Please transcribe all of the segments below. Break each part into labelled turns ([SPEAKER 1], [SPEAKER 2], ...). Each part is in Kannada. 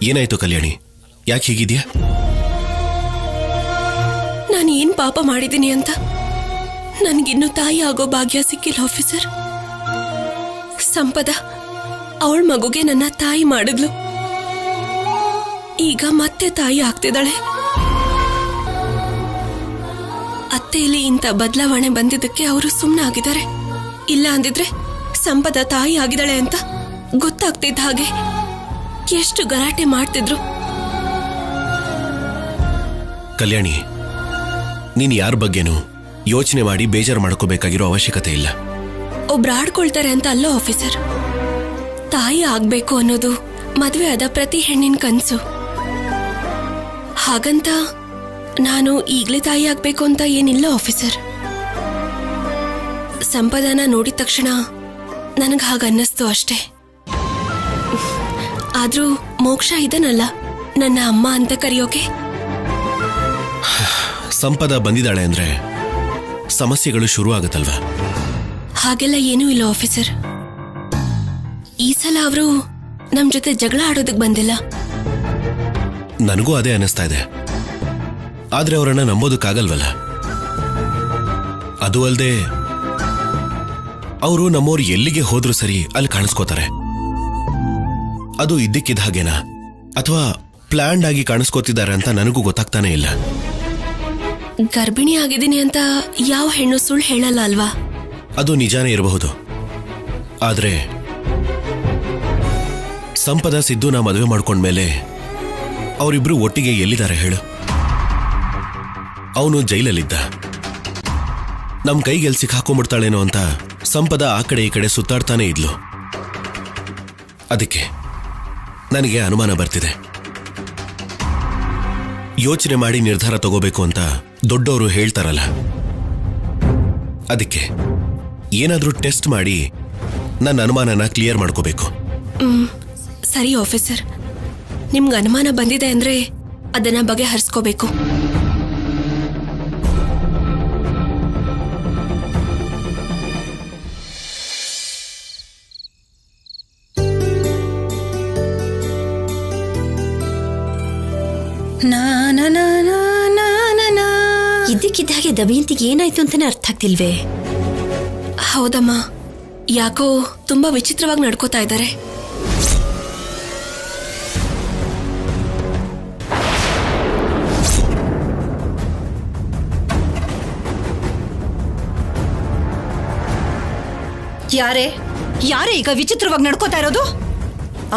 [SPEAKER 1] ಏನಾಯ್ತು ಕಲ್ಯಾಣಿ? ಯಾಕೆ ಹೀಗಿದ್ಯಾ?
[SPEAKER 2] ನಾನು ಏನ್ ಪಾಪ ಮಾಡಿದ್ದೀನಿ ಅಂತ ನನ್ಗಿನ್ನೂ ತಾಯಿ ಆಗೋ ಭಾಗ್ಯ ಸಿಕ್ಕಿಲ್ಲ ಆಫೀಸರ್. ಸಂಪದ ಅವಳ ಮಗುಗೆ ನನ್ನ ತಾಯಿ ಮಾಡಿದ್ಲು, ಈಗ ಮತ್ತೆ ತಾಯಿ ಆಗ್ತಿದ್ದಾಳೆ. ಅತ್ತೆಯಲ್ಲಿ ಇಂಥ ಬದಲಾವಣೆ ಬಂದಿದ್ದಕ್ಕೆ ಅವರು ಸುಮ್ಮನೆ ಆಗಿದ್ದಾರೆ. ಇಲ್ಲ ಅಂದಿದ್ರೆ ಸಂಪದ ತಾಯಿ ಆಗಿದ್ದಾಳೆ ಅಂತ ಗೊತ್ತಾಗ್ತಿದ್ದ ಹಾಗೆ ಎಷ್ಟು ಗಲಾಟೆ ಮಾಡ್ತಿದ್ರು.
[SPEAKER 1] ಕಲ್ಯಾಣಿ, ನೀನ್ ಯಾರ ಬಗ್ಗೆನೂ ಯೋಚನೆ ಮಾಡಿ ಬೇಜಾರು ಮಾಡ್ಕೋಬೇಕಾಗಿರೋ ಅವಶ್ಯಕತೆ ಇಲ್ಲ.
[SPEAKER 2] ಒಬ್ರು ಆಡ್ಕೊಳ್ತಾರೆ ಅಂತ ಅಲ್ಲ ಆಫೀಸರ್, ತಾಯಿ ಆಗ್ಬೇಕು ಅನ್ನೋದು ಮದುವೆ ಆದ ಪ್ರತಿ ಹೆಣ್ಣಿನ ಕನ್ಸು. ಹಾಗಂತ ನಾನು ಈಗ್ಲೇ ತಾಯಿ ಆಗ್ಬೇಕು ಅಂತ ಏನಿಲ್ಲ ಆಫೀಸರ್. ಸಂಪದನ ನೋಡಿದ ತಕ್ಷಣ ನನಗೆ ಹಾಗನ್ನಿಸ್ತು ಅಷ್ಟೇ. ಆದ್ರೂ ಮೋಕ್ಷ ಇದನ್ನಲ್ಲ ನನ್ನ ಅಮ್ಮ ಅಂತ ಕರೆಯೋಕೆ.
[SPEAKER 1] ಸಂಪದ ಬಂದಿದ್ದಾಳೆ ಅಂದ್ರೆ ಸಮಸ್ಯೆಗಳು ಶುರು ಆಗುತ್ತಲ್ವಾ?
[SPEAKER 2] ಹಾಗೆಲ್ಲ ಏನೂ ಇಲ್ಲ ಆಫೀಸರ್. ಈ ಸಲ ಅವರು ನಮ್ ಜೊತೆ ಜಗಳ ಆಡೋದಕ್ಕೆ ಬಂದಿಲ್ಲ.
[SPEAKER 1] ನನಗೂ ಅದೇ ಅನ್ನಿಸ್ತಾ ಇದೆ. ಆದ್ರೆ ಅವರನ್ನ ನಂಬೋದಕ್ಕಾಗಲ್ವಲ್ಲ. ಅದು ಅಲ್ಲದೆ ಅವರು ನಮ್ಮೋರು ಎಲ್ಲಿಗೆ ಹೋದ್ರೂ ಸರಿ ಅಲ್ಲಿ ಕಾಣಿಸ್ಕೋತಾರೆ. ಅದು ಇದ್ದಕ್ಕಿದ್ದ ಹಾಗೇನಾ ಅಥವಾ ಪ್ಲಾನ್ಡ್ ಆಗಿ ಕಾಣಿಸ್ಕೋತಿದ್ದಾರೆ ಅಂತ ನನಗೂ ಗೊತ್ತಾಗ್ತಾನೆ ಇಲ್ಲ.
[SPEAKER 2] ಗರ್ಭಿಣಿ ಆಗಿದ್ದೀನಿ ಅಂತ ಯಾವ ಹೆಣ್ಣು ಸುಳ್ಳು ಹೇಳಲ್ಲ ಅಲ್ವಾ?
[SPEAKER 1] ಅದು ನಿಜಾನೇ ಇರಬಹುದು. ಆದ್ರೆ ಸಂಪದ ಸಿದ್ದುನ ಮದುವೆ ಮಾಡ್ಕೊಂಡ್ಮೇಲೆ ಅವರಿಬ್ರು ಒಟ್ಟಿಗೆ ಎಲ್ಲಿದ್ದಾರೆ ಹೇಳು? ಅವನು ಜೈಲಲ್ಲಿದ್ದ. ನಮ್ ಕೈಗೆಲ್ ಸಿಕ್ಕಾಕೊಂಡ್ಬಿಡ್ತಾಳೇನೋ ಅಂತ ಸಂಪದ ಆ ಕಡೆ ಈ ಕಡೆ ಸುತ್ತಾಡ್ತಾನೆ ಇದ್ಲು. ಅದಕ್ಕೆ ನನಗೆ ಅನುಮಾನ ಬರ್ತಿದೆ. ಯೋಚನೆ ಮಾಡಿ ನಿರ್ಧಾರ ತಗೋಬೇಕು ಅಂತ ದೊಡ್ಡವರು ಹೇಳ್ತಾರಲ್ಲ, ಅದಕ್ಕೆ ಏನಾದ್ರೂ ಟೆಸ್ಟ್ ಮಾಡಿ ನನ್ನ ಅನುಮಾನನ ಕ್ಲಿಯರ್ ಮಾಡ್ಕೋಬೇಕು.
[SPEAKER 2] ಸರಿ ಆಫೀಸರ್, ನಿಮ್ಗೆ ಅನುಮಾನ ಬಂದಿದೆ ಅಂದ್ರೆ ಅದನ್ನ ಬಗೆಹರಿಸ್ಕೋಬೇಕು.
[SPEAKER 3] ಇದ್ದಕ್ಕಿದ್ದಾಗೆ ದಮಯಂತಿಗೆ ಏನಾಯ್ತು ಅಂತಾನೆ ಅರ್ಥ ಆಗ್ತಿಲ್ವೇ?
[SPEAKER 2] ಹೌದಮ್ಮ, ಯಾಕೋ ತುಂಬಾ ವಿಚಿತ್ರವಾಗಿ ನಡ್ಕೋತಾ ಇದ್ದಾರೆ.
[SPEAKER 4] ಯಾರೇ ಈಗ ವಿಚಿತ್ರವಾಗಿ ನಡ್ಕೋತಾ ಇರೋದು?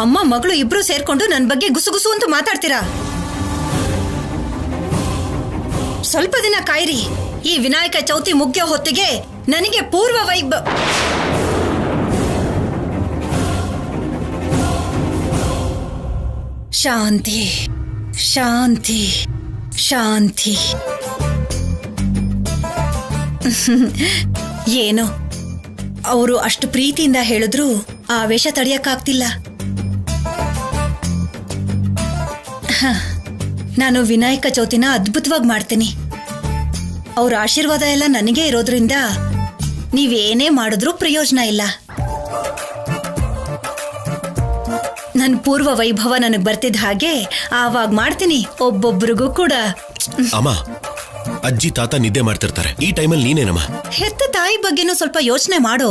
[SPEAKER 4] ಅಮ್ಮ ಮಗಳು ಇಬ್ರು ಸೇರ್ಕೊಂಡು ನನ್ನ ಬಗ್ಗೆ ಗುಸುಗುಸು ಅಂತ ಮಾತಾಡ್ತೀರಾ? ಸ್ವಲ್ಪ ದಿನ ಕಾಯಿರಿ. ಈ ವಿನಾಯಕ ಚೌತಿ ಮುಗ್ಯೋ ಹೊತ್ತಿಗೆ ನನಗೆ ಪೂರ್ವ ಶಾಂತಿ ಶಾಂತಿ ಶಾಂತಿ. ಏನೋ ಅವರು ಅಷ್ಟು ಪ್ರೀತಿಯಿಂದ ಹೇಳಿದ್ರು ಆವೇಶ ತಡೆಯಕ್ಕಾಗ್ತಿಲ್ಲ. ನಾನು ವಿನಾಯಕ ಚೌತಿನ ಅದ್ಭುತವಾಗಿ ಮಾಡ್ತೀನಿ. ಅವ್ರ ಆಶೀರ್ವಾದ ಎಲ್ಲ ನನಗೆ ಇರೋದ್ರಿಂದ ನೀವೇನೇ ಮಾಡಿದ್ರೂ ಪ್ರಯೋಜನ ಇಲ್ಲ. ನನ್ನ ಪೂರ್ವ ವೈಭವ ನನಗೆ ಬರ್ತಿದ್ದ ಹಾಗೆ ಆವಾಗ ಮಾಡ್ತೀನಿ ಒಬ್ಬೊಬ್ರಿಗೂ ಕೂಡ.
[SPEAKER 1] ಅಮ್ಮ, ಅಜ್ಜಿ ತಾತ ನಿದ್ದೆ ಮಾಡ್ತಿರ್ತಾರೆ, ಈ ಟೈಮಲ್ಲಿ ನೀನೇನಮ್ಮ?
[SPEAKER 4] ಹೆತ್ತ ತಾಯಿ ಬಗ್ಗೆನೂ ಸ್ವಲ್ಪ ಯೋಚನೆ ಮಾಡು.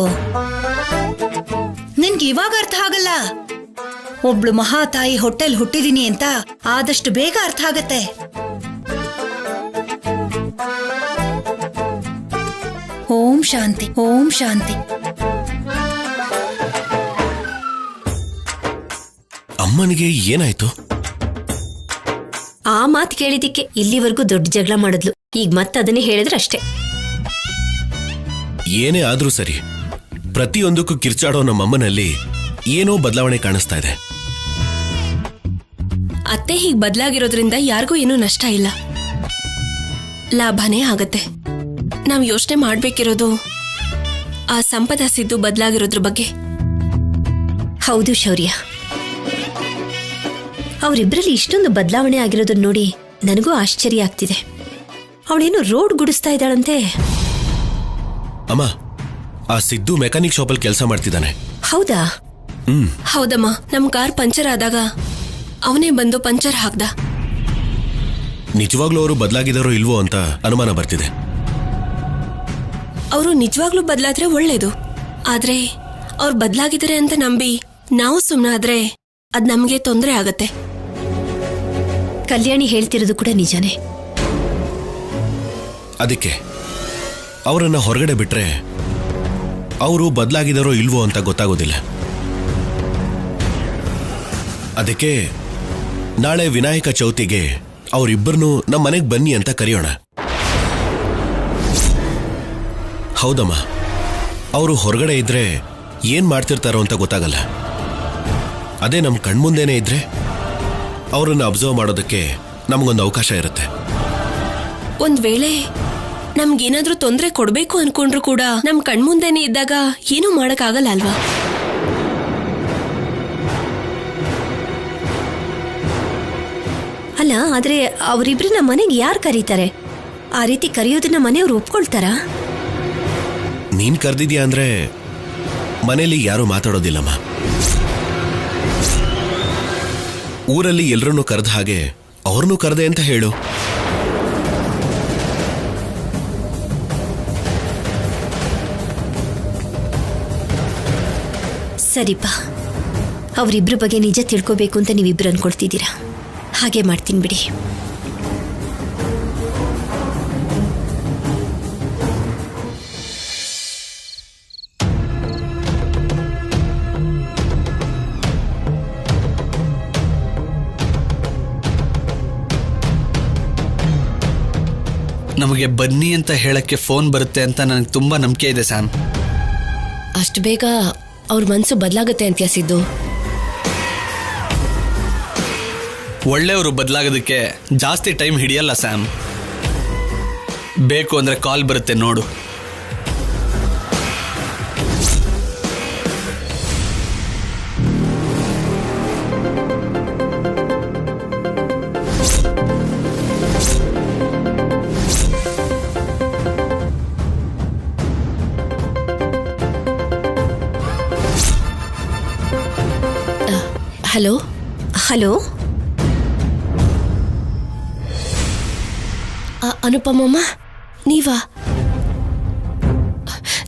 [SPEAKER 4] ನಿನ್ಗೆ ಇವಾಗ ಅರ್ಥ ಆಗಲ್ಲ. ಒಬ್ಳು ಮಹಾ ತಾಯಿ ಹೊಟ್ಟೆಲ್ ಹುಟ್ಟಿದೀನಿ ಅಂತ ಆದಷ್ಟು ಬೇಗ ಅರ್ಥ ಆಗತ್ತೆ. ಓಂ ಶಾಂತಿ, ಓಂ ಶಾಂತಿ.
[SPEAKER 1] ಅಮ್ಮನಿಗೆ ಏನಾಯ್ತು?
[SPEAKER 3] ಆ ಮಾತು ಕೇಳಿದಿಕ್ಕೆ ಇಲ್ಲಿವರೆಗೂ ದೊಡ್ಡ ಜಗಳ ಮಾಡಿದ್ಲು. ಈಗ ಮತ್ತೆ ಅದನ್ನೇ ಹೇಳಿದ್ರೆ ಅಷ್ಟೇ.
[SPEAKER 1] ಏನೇ ಆದ್ರೂ ಸರಿ, ಪ್ರತಿಯೊಂದಕ್ಕೂ ಕಿರ್ಚಾಡೋ ನಮ್ಮಮ್ಮನಲ್ಲಿ ಏನೋ ಬದಲಾವಣೆ ಕಾಣಿಸ್ತಾ ಇದೆ.
[SPEAKER 2] ಅತ್ತೆ ಹೀಗೆ ಬದಲಾಗಿರೋದ್ರಿಂದ ಯಾರಿಗೂ ಏನೂ ನಷ್ಟ ಇಲ್ಲ, ಲಾಭನೇ ಆಗತ್ತೆ. ನಾವು ಯೋಚನೆ ಮಾಡ್ಬೇಕಿರೋದು ಆ ಸಂಪದ ಸಿದ್ದು ಬದಲಾಗಿರೋದ್ರ ಬಗ್ಗೆ.
[SPEAKER 3] ಹೌದು ಶೌರ್ಯ, ಅವರಿಬ್ಬರಲ್ಲಿ ಇಷ್ಟೊಂದು ಬದಲಾವಣೆ ಆಗಿರೋದನ್ನ ನೋಡಿ ನನಗೂ ಆಶ್ಚರ್ಯ ಆಗ್ತಿದೆ. ಅವಳೇನು ರೋಡ್ ಗುಡಿಸ್ತಾ ಇದ್ದಾಳಂತೆ.
[SPEAKER 1] ಅಮ್ಮ, ಆ ಸಿದ್ದು ಮೆಕ್ಯಾನಿಕ್ ಶಾಪಲ್ಲಿ ಕೆಲಸ ಮಾಡ್ತಿದ್ದಾನೆ.
[SPEAKER 3] ಹೌದಾ?
[SPEAKER 2] ಹೌದಮ್ಮ, ನಮ್ ಕಾರ್ ಪಂಚರ್ ಆದಾಗ ಅವನೇ ಬಂದು ಪಂಚರ್ ಹಾಕ್ದ.
[SPEAKER 1] ನಿಜವಾಗ್ಲೂ ಅವರು ಬದಲಾಗಿದಾರೋ ಇಲ್ವೋ ಅಂತ ಅನುಮಾನ ಬರ್ತಿದೆ.
[SPEAKER 2] ಅವರು ನಿಜವಾಗ್ಲೂ ಬದಲಾದ್ರೆ ಒಳ್ಳೇದು. ಆದ್ರೆ ಅವ್ರು ಬದಲಾಗಿದ್ದಾರೆ ಅಂತ ನಂಬಿ ನಾವು ಸುಮ್ಮನಾದ್ರೆ ಅದ್ ನಮ್ಗೆ ತೊಂದರೆ ಆಗತ್ತೆ.
[SPEAKER 3] ಕಲ್ಯಾಣಿ ಹೇಳ್ತಿರೋದು ಕೂಡ ನಿಜಾನೇ.
[SPEAKER 1] ಅದಕ್ಕೆ ಅವರನ್ನ ಹೊರಗಡೆ ಬಿಟ್ರೆ ಅವರು ಬದಲಾಗಿದಾರೋ ಇಲ್ವೋ ಅಂತ ಗೊತ್ತಾಗೋದಿಲ್ಲ. ಅದಕ್ಕೆ ನಾಳೆ ವಿನಾಯಕ ಚೌತಿಗೆ ಅವರಿಬ್ಬರನ್ನು ನಮ್ಮ ಮನೆಗೆ ಬನ್ನಿ ಅಂತ ಕರೆಯೋಣ. ಹೌದಮ್ಮ, ಅವರು ಹೊರಗಡೆ ಇದ್ರೆ ಏನ್ ಮಾಡ್ತಿರ್ತಾರೋ ಅಂತ ಗೊತ್ತಾಗಲ್ಲ. ಅದೇ ನಮ್ಮ ಕಣ್ಮುಂದೇನೆ ಇದ್ರೆ ಅವರನ್ನ ಅಬ್ಸರ್ವ್ ಮಾಡೋದಕ್ಕೆ ನಮಗೊಂದು ಅವಕಾಶ ಇರುತ್ತೆ.
[SPEAKER 2] ಒಂದ್ ವೇಳೆ ನಮ್ಗೇನಾದ್ರೂ ತೊಂದರೆ ಕೊಡ್ಬೇಕು ಅನ್ಕೊಂಡ್ರು ಕೂಡ ನಮ್ ಕಣ್ಮುಂದೆನೆ ಇದ್ದಾಗ ಏನೂ ಮಾಡಕ್ಕಾಗಲ್ಲ ಅಲ್ವಾ?
[SPEAKER 3] ಅಲ್ಲ, ಆದ್ರೆ ಅವರಿಬ್ರನ್ನ ಮನೆಗೆ ಯಾರು ಕರೀತಾರೆ? ಆ ರೀತಿ ಕರೆಯೋದನ್ನ ಮನೆಯವ್ರು ಒಪ್ಕೊಳ್ತಾರಾ?
[SPEAKER 1] ನೀನ್ ಕರೆದಿದ್ಯಾ ಅಂದ್ರೆ ಮನೇಲಿ ಯಾರು ಮಾತಾಡೋದಿಲ್ಲಮ್ಮ. ಊರಲ್ಲಿ ಎಲ್ರನ್ನೂ ಕರೆದ ಹಾಗೆ ಅವ್ರನ್ನೂ ಕರೆದೆ ಅಂತ ಹೇಳು.
[SPEAKER 3] ಸರಿಪಾ, ಅವರಿಬ್ರ ಬಗ್ಗೆ ನಿಜ ತಿಳ್ಕೋಬೇಕು ಅಂತ ನೀವಿಬ್ರು ಅನ್ಕೊಳ್ತಿದ್ದೀರಾ. ಹಾಗೆ ಮಾಡ್ತೀನಿ ಬಿಡಿ.
[SPEAKER 5] ನಮಗೆ ಬನ್ನಿ ಅಂತ ಹೇಳಕ್ಕೆ ಫೋನ್ ಬರುತ್ತೆ ಅಂತ ನನಗೆ ತುಂಬಾ ನಂಬಿಕೆ ಇದೆ ಸ್ಯಾಮ್.
[SPEAKER 2] ಅಷ್ಟು ಬೇಗ ಅವ್ರ ಮನ್ಸು ಬದಲಾಗುತ್ತೆ ಅಂತ್ಯಾ ಸಿದ್ದು?
[SPEAKER 5] ಒಳ್ಳೆಯವರು ಬದಲಾಗೋದಕ್ಕೆ ಜಾಸ್ತಿ ಟೈಮ್ ಹಿಡಿಯಲ್ಲ ಸ್ಯಾಮ್. ಬೇಕು ಅಂದ್ರೆ ಕಾಲ್ ಬರುತ್ತೆ ನೋಡು.
[SPEAKER 2] ಹಲೋ
[SPEAKER 3] ಹಲೋ,
[SPEAKER 2] ಅನುಪಮಮ್ಮ, ನೀವಾ?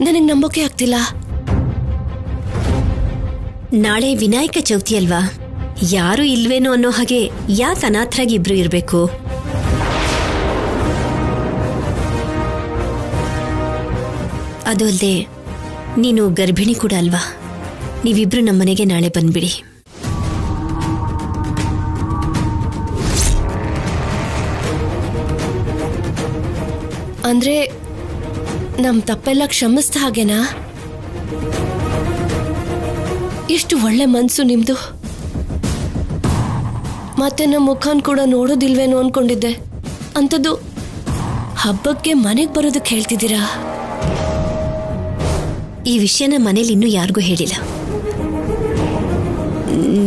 [SPEAKER 2] ನನಗೆ ನಂಬೋಕೆ ಆಗ್ತಿಲ್ಲ.
[SPEAKER 3] ನಾಳೆ ವಿನಾಯಕ ಚೌತಿ ಅಲ್ವಾ? ಯಾರು ಇಲ್ವೇನೋ ಅನ್ನೋ ಹಾಗೆ ಯಾಕೆ ಅನಾಥರಾಗಿ ಇಬ್ರು ಇರಬೇಕು? ಅದು ಅಲ್ಲದೆ ನೀನು ಗರ್ಭಿಣಿ ಕೂಡ ಅಲ್ವಾ? ನೀವಿಬ್ರು ನಮ್ಮನೆಗೆ ನಾಳೆ ಬಂದ್ಬಿಡಿ.
[SPEAKER 2] ಅಂದ್ರೆ ನಮ್ ತಪ್ಪೆಲ್ಲ ಕ್ಷಮಿಸ್ದ ಹಾಗೇನಾ? ಎಷ್ಟು ಒಳ್ಳೆ ಮನ್ಸು ನಿಮ್ದು. ಮತ್ತೆ ನಮ್ಮ ಮುಖನ್ ಕೂಡ ನೋಡೋದಿಲ್ವೇನೋ ಅನ್ಕೊಂಡಿದ್ದೆ. ಅಂಥದ್ದು ಹಬ್ಬಕ್ಕೆ ಮನೆಗೆ ಬರೋದಕ್ಕೆ ಹೇಳ್ತಿದ್ದೀರಾ?
[SPEAKER 3] ಈ ವಿಷಯನ ಮನೇಲಿ ಇನ್ನೂ ಯಾರಿಗೂ ಹೇಳಿಲ್ಲ.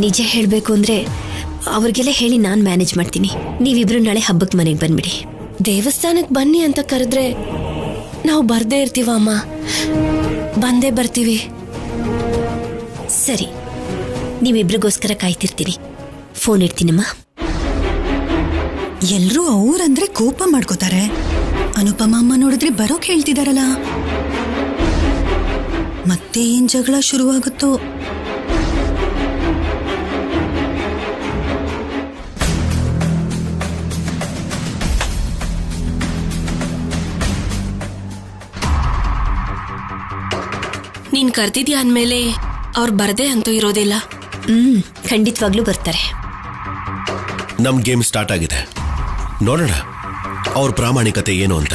[SPEAKER 3] ನಿಜ ಹೇಳಬೇಕು ಅಂದ್ರೆ ಅವ್ರಿಗೆಲ್ಲ ಹೇಳಿ ನಾನು ಮ್ಯಾನೇಜ್ ಮಾಡ್ತೀನಿ. ನೀವಿಬ್ರು ನಾಳೆ ಹಬ್ಬಕ್ಕೆ ಮನೆಗೆ ಬಂದ್ಬಿಡಿ.
[SPEAKER 2] ದೇವಸ್ಥಾನಕ್ಕೆ ಬನ್ನಿ ಅಂತ ಕರೆದ್ರೆ ನಾವು ಬರ್ದೇ ಇರ್ತೀವ ಅಮ್ಮ. ಬಂದೇ ಬರ್ತೀವಿ.
[SPEAKER 3] ಸರಿ, ನೀವಿಬ್ರಿಗೋಸ್ಕರ ಕಾಯ್ತಿರ್ತೀನಿ. ಫೋನ್ ಇಡ್ತೀನಮ್ಮ.
[SPEAKER 4] ಎಲ್ರೂ ಅವ್ರಂದ್ರೆ ಕೋಪ ಮಾಡ್ಕೋತಾರೆ. ಅನುಪಮ ಅಮ್ಮ ನೋಡಿದ್ರೆ ಬರೋಕ್ ಹೇಳ್ತಿದಾರಲ್ಲ, ಮತ್ತೆ ಏನ್ ಜಗಳ ಶುರುವಾಗುತ್ತೋ.
[SPEAKER 2] ನೀನ್ ಕರ್ತಿದ್ಯಾ ಅಂದ್ಮೇಲೆ ಅವ್ರು ಬರದೇ ಅಂತೂ ಇರೋದಿಲ್ಲ.
[SPEAKER 3] ಖಂಡಿತವಾಗ್ಲೂ ಬರ್ತಾರೆ.
[SPEAKER 1] ನಮ್ ಗೇಮ್ ಸ್ಟಾರ್ಟ್ ಆಗಿದೆ. ನೋಡೋಣ ಅವ್ರ ಪ್ರಾಮಾಣಿಕತೆ ಏನು ಅಂತ.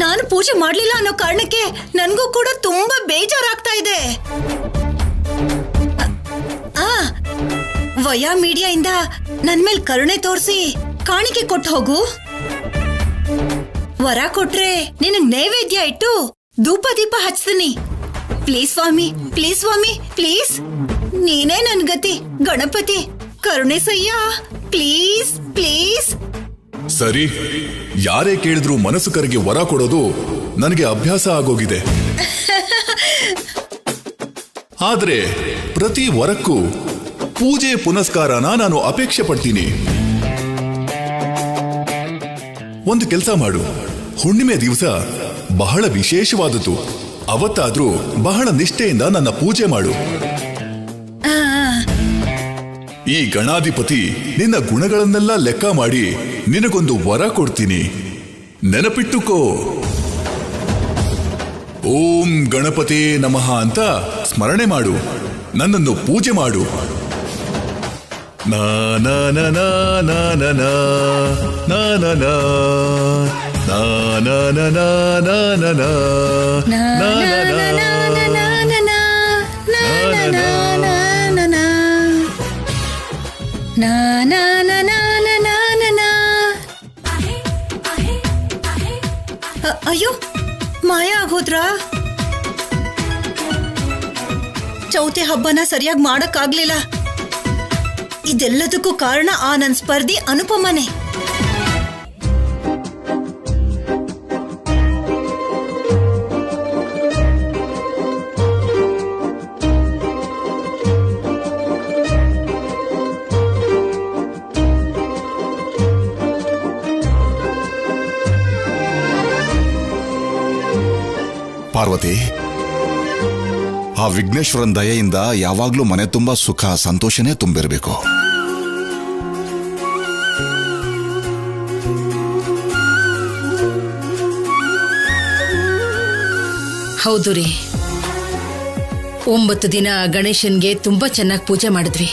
[SPEAKER 4] ನಾನು ಪೂಜೆ ಮಾಡ್ಲಿಲ್ಲ ಅನ್ನೋ ಕಾರಣಕ್ಕೆ ನನ್ಗೂ ಕೂಡ ತುಂಬಾ ಬೇಜಾರಾಗ್ತಾ ಇದೆ. ವಯಾ ಮೀಡಿಯಾ ಇಂದ ನನ್ ಮೇಲ್ ಕರುಣೆ ತೋರಿಸಿ ಕಾಣಿಕೆ ಕೊಟ್ಟು ಹೋಗು. ವರ ಕೊಟ್ರೆ ನಿನಗ್ ನೈವೇದ್ಯ ಇಟ್ಟು ಧೂಪ ದೀಪ ಹಚ್ತೀನಿ. ಪ್ಲೀಸ್ ಸ್ವಾಮಿ, ಪ್ಲೀಸ್ ಸ್ವಾಮಿ, ಪ್ಲೀಸ್. ನೀನೇ ನನ್ ಗತಿ ಗಣಪತಿ, ಕರುಣೆ ಸಯ್ಯ, ಪ್ಲೀಸ್ ಪ್ಲೀಸ್.
[SPEAKER 6] ಸರಿ, ಯಾರೇ ಕೇಳಿದ್ರು ಮನಸ್ಸು ಕರಗಿ ವರ ಕೊಡೋದು ನನಗೆ ಅಭ್ಯಾಸ ಆಗೋಗಿದೆ. ಆದ್ರೆ ಪ್ರತಿ ವರಕ್ಕೂ ಪೂಜೆ ಪುನಸ್ಕಾರನ ನಾನು ಅಪೇಕ್ಷೆ ಪಡ್ತೀನಿ. ಒಂದು ಕೆಲಸ ಮಾಡು, ಹುಣ್ಣಿಮೆ ದಿವಸ ಬಹಳ ವಿಶೇಷವಾದದ್ದು. ಅವತ್ತಾದ್ರೂ ಬಹಳ ನಿಷ್ಠೆಯಿಂದ ನನ್ನ ಪೂಜೆ ಮಾಡು. ಈ ಗಣಾಧಿಪತಿ ನಿನ್ನ ಗುಣಗಳನ್ನೆಲ್ಲ ಲೆಕ್ಕ ಮಾಡಿ ನಿನಗೊಂದು ವರ ಕೊಡ್ತೀನಿ, ನೆನಪಿಟ್ಟುಕೋ. ಓಂ ಗಣಪತಿ ನಮಃ ಅಂತ ಸ್ಮರಣೆ ಮಾಡು, ನನ್ನನ್ನು ಪೂಜೆ ಮಾಡು. ನಾ ನಾ ನಾ ನಾ ನಾ ನಾ ನಾ ನಾ ನಾ ನಾ ನಾ ನಾ ನಾ ನಾ ನಾ ನಾ
[SPEAKER 4] ಅಯ್ಯೋ, ಮಾಯ ಆಗೋದ್ರಾ? ಚೌತಿ ಹಬ್ಬನ ಸರಿಯಾಗಿ ಮಾಡಕ್ಕಾಗ್ಲಿಲ್ಲ. ಇದೆಲ್ಲದಕ್ಕೂ ಕಾರಣ ಆ ನನ್ ಸ್ಪರ್ಧಿ ಅನುಪಮನೆ.
[SPEAKER 7] ಪಾರ್ವತಿ, ಆ ವಿಘ್ನೇಶ್ವರನ್ ದಯೆಯಿಂದ ಯಾವಾಗ್ಲೂ ಮನೆ ತುಂಬಾ ಸುಖ ಸಂತೋಷನೇ ತುಂಬಿರ್ಬೇಕು.
[SPEAKER 8] ಹೌದು ರೀ, 9 ದಿನ ಗಣೇಶನ್ಗೆ ತುಂಬಾ ಚೆನ್ನಾಗಿ ಪೂಜೆ ಮಾಡಿದ್ವಿ.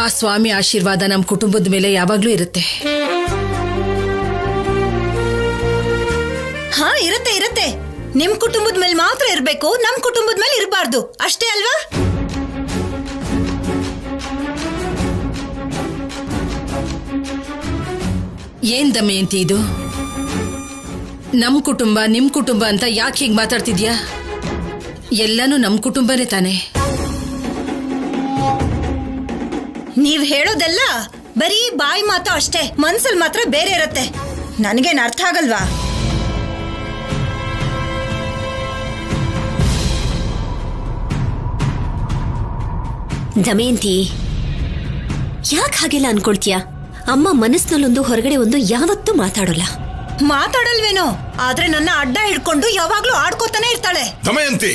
[SPEAKER 8] ಆ ಸ್ವಾಮಿ ಆಶೀರ್ವಾದ ನಮ್ಮ ಕುಟುಂಬದ ಮೇಲೆ ಯಾವಾಗ್ಲೂ ಇರುತ್ತೆ.
[SPEAKER 4] ಹಾ, ಇರುತ್ತೆ ಇರುತ್ತೆ. ನಿಮ್ ಕುಟುಂಬದ ಮೇಲೆ ಮಾತ್ರ ಇರ್ಬೇಕು, ನಮ್ ಕುಟುಂಬದ ಮೇಲೆ ಇರಬಾರ್ದು, ಅಷ್ಟೇ ಅಲ್ವಾ?
[SPEAKER 8] ಏನ್ ದಮಯಂತಿ ಇದು? ನಮ್ ಕುಟುಂಬ ನಿಮ್ ಕುಟುಂಬ ಅಂತ ಯಾಕೆ ಹೀಗೆ ಮಾತಾಡ್ತಿದ್ಯಾ? ಎಲ್ಲಾನು ನಮ್ ಕುಟುಂಬನೇ ತಾನೆ.
[SPEAKER 4] ನೀವ್ ಹೇಳೋದೆಲ್ಲ ಬರೀ ಬಾಯಿ ಮಾತು ಅಷ್ಟೇ, ಮನ್ಸಲ್ ಮಾತ್ರ ಬೇರೆ ಇರತ್ತೆ. ನನ್ಗೇನ್ ಅರ್ಥ ಆಗಲ್ವಾ?
[SPEAKER 3] ದಮಯಂತಿ, ಯಾಕೆ ಹಾಗೆಲ್ಲ ಅನ್ಕೊಳ್ತೀಯ? ಅಮ್ಮ ಮನಸ್ಸಿನಲ್ಲೊಂದು ಹೊರಗಡೆ ಒಂದು ಯಾವತ್ತೂ ಮಾತಾಡೋಲ್ಲ.
[SPEAKER 4] ಮಾತಾಡಲ್ವೇನೋ, ಆದ್ರೆ ನನ್ನ ಅಡ್ಡ ಹಿಡ್ಕೊಂಡು ಯಾವಾಗ್ಲೂ ಆಡ್ಕೋತಾನೆ ಇರ್ತಾಳೆ.
[SPEAKER 7] ದಮಯಂತಿ,